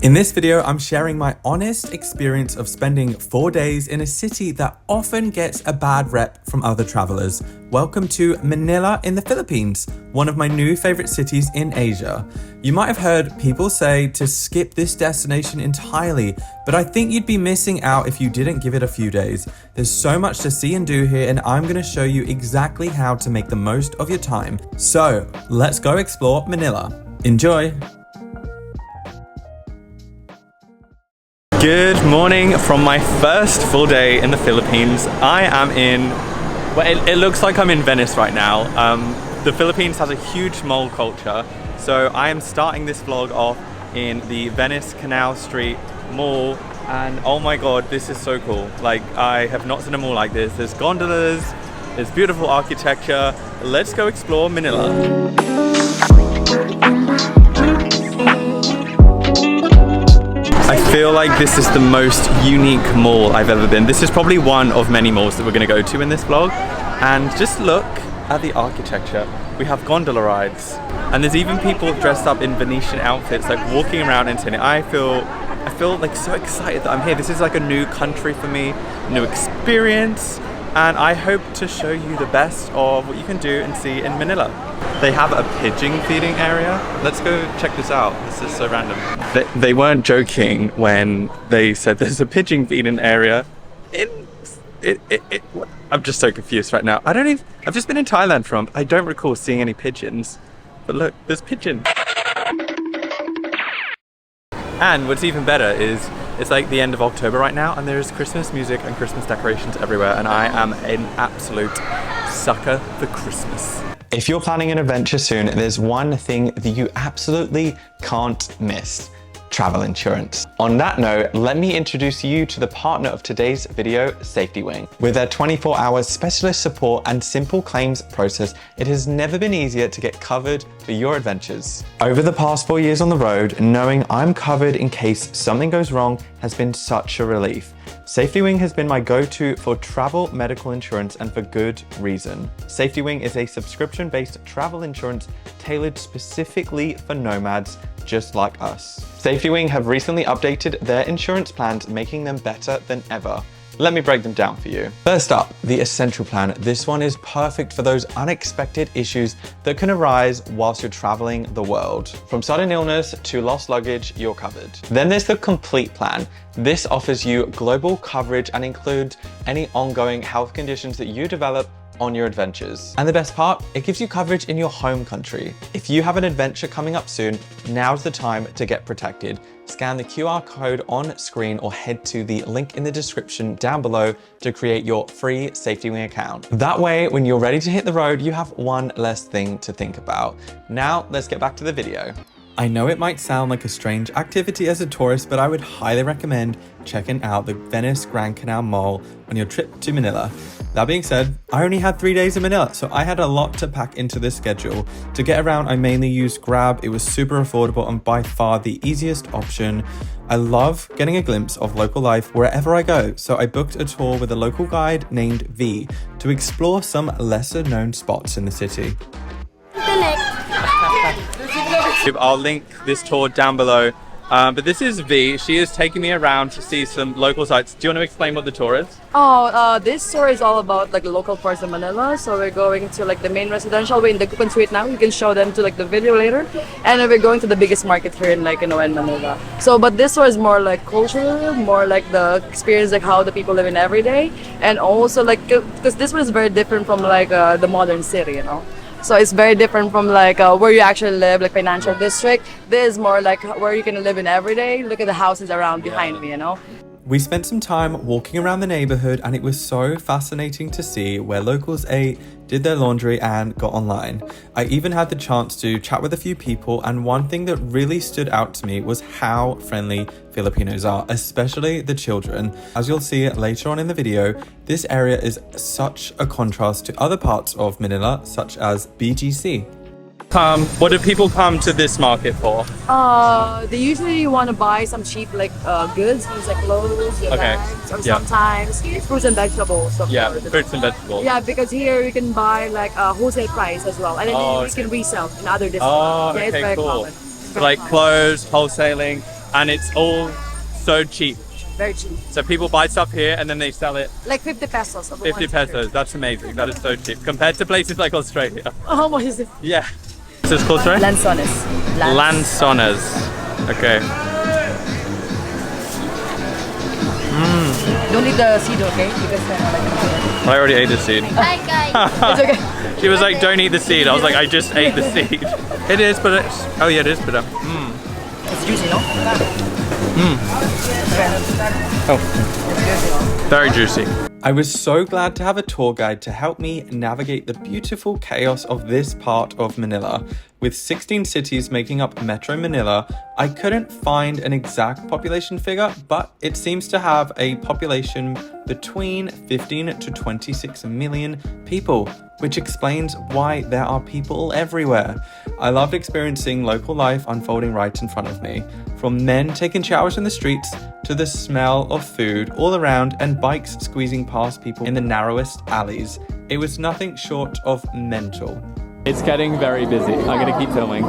In this video, I'm sharing my honest experience of spending 4 days in a city that often gets a bad rep from other travelers. Welcome to Manila in the Philippines, one of my new favorite cities in Asia. You might have heard people say to skip this destination entirely, but I think you'd be missing out if you didn't give it a few days. There's so much to see and do here, and I'm going to show you exactly how to make the most of your time. So let's go explore Manila. Enjoy! Good morning from my first full day in the Philippines. I am in, well, it looks like I'm in Venice right now. The Philippines has a huge mall culture, so I am starting this vlog off in the Venice Canal Street Mall, and oh my god, this is so cool. Like, I have not seen a mall like this. There's gondolas, there's beautiful architecture. Let's go explore Manila. I feel like this is the most unique mall I've ever been. This is probably one of many malls that we're going to go to in this vlog. And just look at the architecture. We have gondola rides. And there's even people dressed up in Venetian outfits, like walking around and saying, I feel like so excited that I'm here. This is like a new country for me, new experience. And I hope to show you the best of what you can do and see in Manila. They have a pigeon feeding area. Let's go check this out. This is so random. They weren't joking when they said there's a pigeon feeding area. I'm just so confused right now. I've just been in Thailand I don't recall seeing any pigeons. But look, there's pigeons. And what's even better is it's like the end of October right now, and there's Christmas music and Christmas decorations everywhere, and I am an absolute sucker for Christmas. If you're planning an adventure soon, there's one thing that you absolutely can't miss: travel insurance. On that note, let me introduce you to the partner of today's video, Safetywing. With their 24-hour specialist support and simple claims process, it has never been easier to get covered for your adventures. Over the past 4 years on the road, knowing I'm covered in case something goes wrong has been such a relief. Safetywing has been my go-to for travel medical insurance, and for good reason. Safetywing is a subscription-based travel insurance tailored specifically for nomads just like us. Safetywing have recently updated their insurance plans, making them better than ever. Let me break them down for you. First up, the Essential Plan. This one is perfect for those unexpected issues that can arise whilst you're traveling the world. From sudden illness to lost luggage, you're covered. Then there's the Complete Plan. This offers you global coverage and includes any ongoing health conditions that you develop on your adventures. And the best part, it gives you coverage in your home country. If you have an adventure coming up soon, now's the time to get protected. Scan the QR code on screen or head to the link in the description down below to create your free Safetywing account. That way, when you're ready to hit the road, you have one less thing to think about. Now, let's get back to the video. I know it might sound like a strange activity as a tourist, but I would highly recommend checking out the Venice Grand Canal Mall on your trip to Manila. That being said, I only had 3 days in Manila, so I had a lot to pack into this schedule. To get around, I mainly used Grab. It was super affordable and by far the easiest option. I love getting a glimpse of local life wherever I go, so I booked a tour with a local guide named V to explore some lesser known spots in the city. I'll link this tour down below, but this is V. She is taking me around to see some local sites. Do you want to explain what the tour is? This tour is all about like the local parts of Manila. So we're going to like the main residential way in the Coupon Suite now. You can show them to like the video later. And we're going to the biggest market here in in Manila. So, but this tour is more like cultural, more like the experience, like how the people live in every day. And also like, because this one is very different from like the modern city, you know. So it's very different from like where you actually live, like financial district. This is more like where you can live in every day. Look at the houses around behind me, you know. We spent some time walking around the neighborhood, and it was so fascinating to see where locals ate, did their laundry, and got online. I even had the chance to chat with a few people, and one thing that really stood out to me was how friendly Filipinos are, especially the children. As you'll see later on in the video, this area is such a contrast to other parts of Manila, such as BGC. What do people come to this market for? They usually want to buy some cheap like goods, things like clothes, bags, or sometimes fruits and vegetables. Fruits and vegetables. Yeah, because here you can buy like wholesale price as well, and then you can resell in other discounts. It's very cool. Common. Like clothes, wholesaling. and it's all so cheap. Very cheap. So people buy stuff here and then they sell it Like 50 pesos. 50 pesos. That's amazing. That is so cheap compared to places like Australia. How much is it? Yeah. So it's called, sorry? Lanzones. Lanzones. Okay. Don't eat the seed, okay? Because then I already ate the seed. Hi guys. it's okay. She was like, don't eat the seed. I was like, I just ate the seed. It is, but it's... Oh yeah, it is, but... It's juicy, no? Oh. Very juicy. I was so glad to have a tour guide to help me navigate the beautiful chaos of this part of Manila. With 16 cities making up Metro Manila, I couldn't find an exact population figure, but it seems to have a population between 15 to 26 million people, which explains why there are people everywhere. I loved experiencing local life unfolding right in front of me, from men taking showers in the streets to the smell of food all around and bikes squeezing past people in the narrowest alleys. It was nothing short of mental. It's getting very busy. I'm gonna keep filming.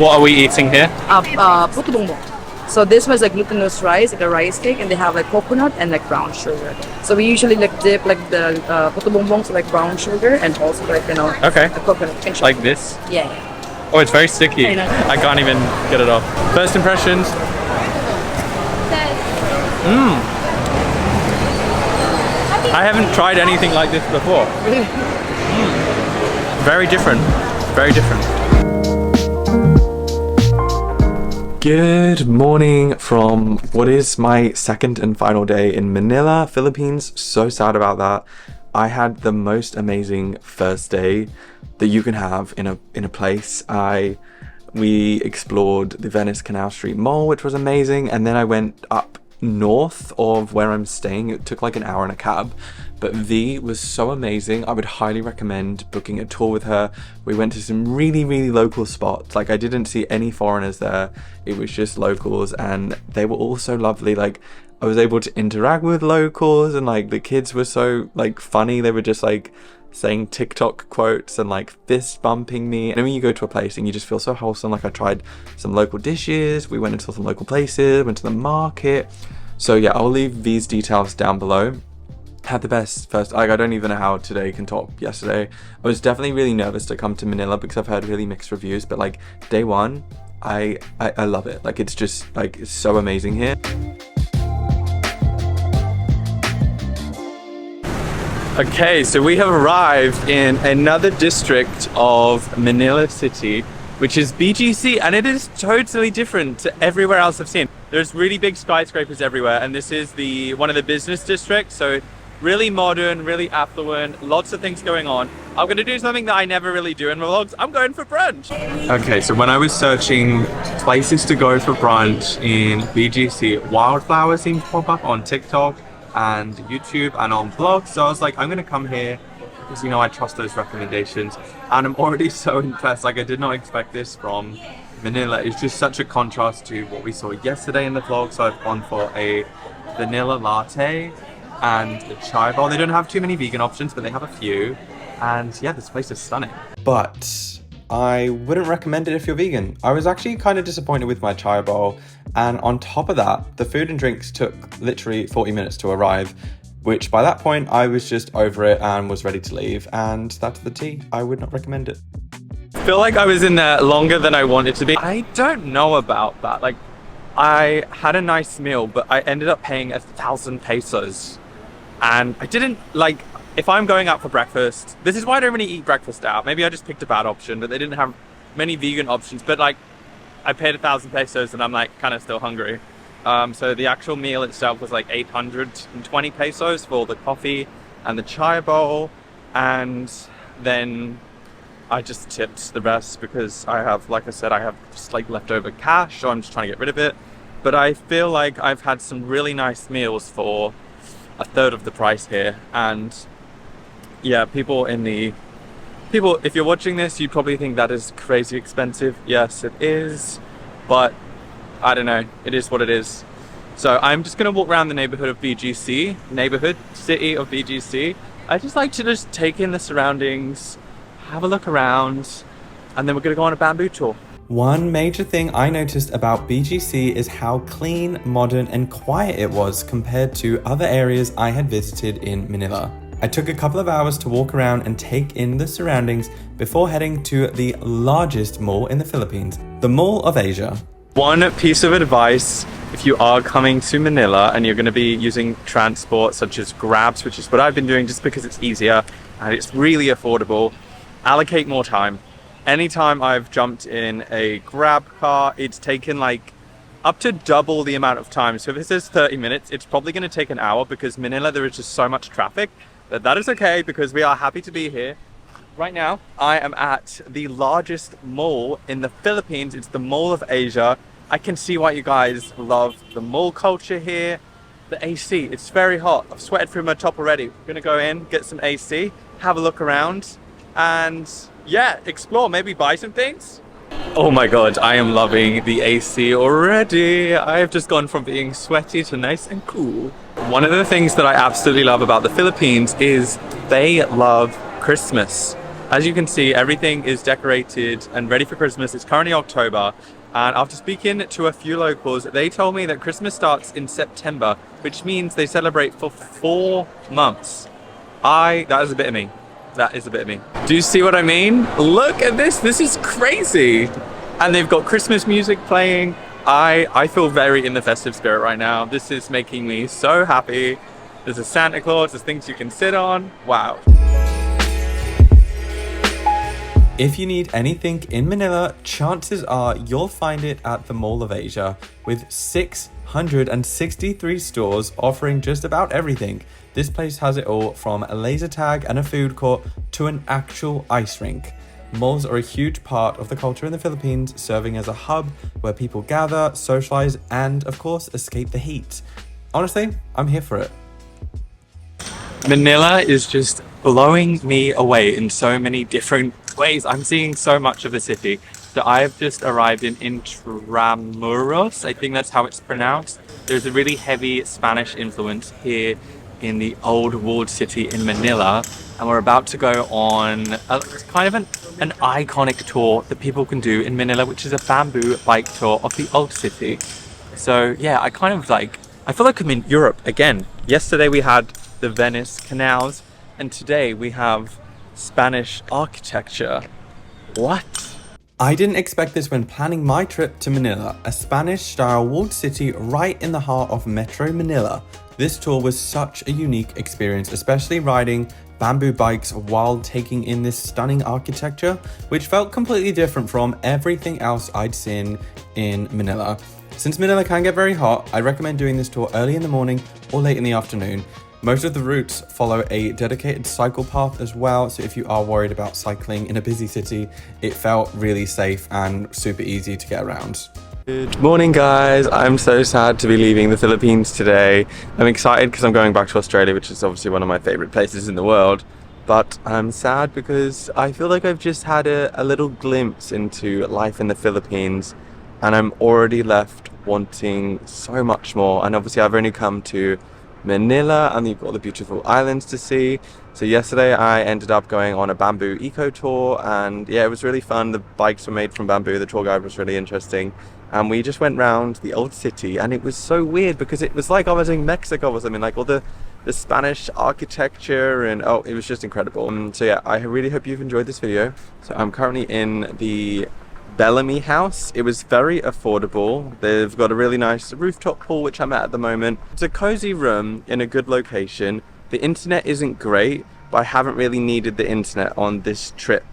What are we eating here? Puto bongbong. So this was like glutinous rice, like a rice cake, and they have like coconut and like brown sugar. So we usually like dip like the puto bongbongs like brown sugar and also like Okay. the coconut and sugar. Like this? Yeah. Oh, it's very sticky. I know. I can't even get it off. First impressions? I haven't tried anything like this before. Very different. Very different. Good morning from what is my second and final day in Manila, Philippines. So sad about that. I had the most amazing first day that you can have in a place. We explored the Venice Canal Street Mall, which was amazing, and then I went up north of where I'm staying. It took like an hour in a cab, but V was so amazing. I would highly recommend booking a tour with her. We went to some really local spots. Like, I didn't see any foreigners there. It was just locals, and they were all so lovely. Like, I was able to interact with locals, and like the kids were so like funny. They were just like saying TikTok quotes and like fist bumping me. And when you go to a place and you just feel so wholesome, like I tried some local dishes, we went into some local places, went to the market. So yeah, I'll leave these details down below. Had the best first, like I don't even know how today can top yesterday. I was definitely really nervous to come to Manila because I've heard really mixed reviews, but like day one, I love it. Like it's just like, it's so amazing here. Okay, so we have arrived in another district of Manila City, which is BGC, and it is totally different to everywhere else I've seen. There's really big skyscrapers everywhere, and this is one of the business districts, so really modern, really affluent, lots of things going on. I'm gonna do something that I never really do in vlogs. I'm going for brunch. Okay, so when I was searching places to go for brunch in BGC, Wildflour seemed to pop up on TikTok and YouTube and on blogs, so I was like, I'm gonna come here because, you know, I trust those recommendations, and I'm already so impressed. Like, I did not expect this from Manila. It's just such a contrast to what we saw yesterday in the vlog. So I've gone for a vanilla latte and a chai bowl. They don't have too many vegan options, but they have a few, and yeah, this place is stunning. But I wouldn't recommend it if you're vegan. I was actually kind of disappointed with my chai bowl, and on top of that, the food and drinks took literally 40 minutes to arrive, which by that point I was just over it and was ready to leave, and that's the tea. I would not recommend it. I feel like I was in there longer than I wanted to be. I don't know about that. Like, I had a nice meal, but I ended up paying 1,000 pesos, and I didn't like. If I'm going out for breakfast, this is why I don't really eat breakfast out. Maybe I just picked a bad option, but they didn't have many vegan options. But like, I paid 1,000 pesos and I'm like kind of still hungry. So the actual meal itself was like 820 pesos for the coffee and the chai bowl. And then I just tipped the rest because I have, like I said, I have just like leftover cash. So I'm just trying to get rid of it. But I feel like I've had some really nice meals for a third of the price here. And yeah, people in the People, if you're watching this, you probably think that is crazy expensive. Yes, it is, but I don't know, it is what it is. So I'm just gonna walk around the neighborhood of BGC, city of BGC. I just like to just take in the surroundings, have a look around, and then we're gonna go on a bamboo tour. One major thing I noticed about BGC is how clean, modern, and quiet it was compared to other areas I had visited in Manila. I took a couple of hours to walk around and take in the surroundings before heading to the largest mall in the Philippines, the Mall of Asia. One piece of advice, if you are coming to Manila and you're going to be using transport such as Grabs, which is what I've been doing just because it's easier and it's really affordable, allocate more time. Anytime I've jumped in a Grab car, it's taken like up to double the amount of time. So if it says 30 minutes, it's probably going to take an hour because Manila, there is just so much traffic. But that is okay because we are happy to be here. Right now, I am at the largest mall in the Philippines. It's the Mall of Asia. I can see why you guys love the mall culture here. The AC, it's very hot. I've sweated through my top already. We're gonna go in, get some AC, have a look around, and yeah, explore, maybe buy some things. Oh my God, I am loving the AC already. I have just gone from being sweaty to nice and cool. One of the things that I absolutely love about the Philippines is they love Christmas. As you can see, everything is decorated and ready for Christmas. It's currently October, and after speaking to a few locals, they told me that Christmas starts in September, which means they celebrate for 4 months. That is a bit of me. That is a bit of me. Do you see what I mean? Look at this, this is crazy. And they've got Christmas music playing. I feel very in the festive spirit right now. This is making me so happy. There's a Santa Claus, there's things you can sit on. Wow. If you need anything in Manila, chances are you'll find it at the Mall of Asia, with 663 stores offering just about everything. This place has it all from a laser tag and a food court to an actual ice rink. Malls are a huge part of the culture in the Philippines, serving as a hub where people gather, socialize, and of course, escape the heat. Honestly, I'm here for it. Manila is just blowing me away in so many different ways. I'm seeing so much of the city. So I've just arrived in Intramuros, I think that's how it's pronounced. There's a really heavy Spanish influence here in the old walled city in Manila, and we're about to go on kind of an iconic tour that people can do in Manila, which is a bamboo bike tour of the old city. So yeah, I feel like I'm in Europe again. Yesterday we had the Venice canals, and today we have Spanish architecture. What? I didn't expect this when planning my trip to Manila, a Spanish-style walled city right in the heart of Metro Manila. This tour was such a unique experience, especially riding bamboo bikes while taking in this stunning architecture, which felt completely different from everything else I'd seen in Manila. Since Manila can get very hot, I recommend doing this tour early in the morning or late in the afternoon. Most of the routes follow a dedicated cycle path as well, so if you are worried about cycling in a busy city, it felt really safe and super easy to get around. Good morning guys, I'm so sad to be leaving the Philippines today. I'm excited because I'm going back to Australia, which is obviously one of my favorite places in the world. But I'm sad because I feel like I've just had a little glimpse into life in the Philippines, and I'm already left wanting so much more. And obviously I've only come to Manila and you've got the beautiful islands to see. So yesterday I ended up going on a bamboo eco tour, and yeah, it was really fun. The bikes were made from bamboo, the tour guide was really interesting, and we just went round the old city, and it was so weird because it was like I was in Mexico or something, like all the Spanish architecture, and oh, it was just incredible. So yeah, I really hope you've enjoyed this video. So I'm currently in the Bellamy house. It was very affordable. They've got a really nice rooftop pool, which I'm at the moment. It's a cozy room in a good location. The internet isn't great, but I haven't really needed the internet on this trip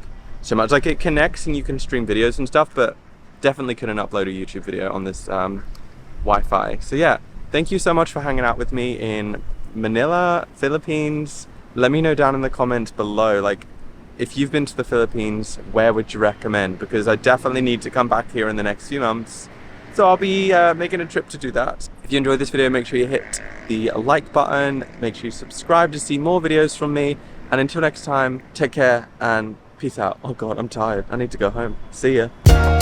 so much. Like, it connects and you can stream videos and stuff, but definitely couldn't upload a YouTube video on this Wi-Fi. So yeah, thank you so much for hanging out with me in Manila, Philippines. Let me know down in the comments below, like, if you've been to the Philippines, where would you recommend? Because I definitely need to come back here in the next few months. So I'll be making a trip to do that. If you enjoyed this video, make sure you hit the like button. Make sure you subscribe to see more videos from me. And until next time, take care and Peace out. Oh God, I'm tired. I need to go home. See ya.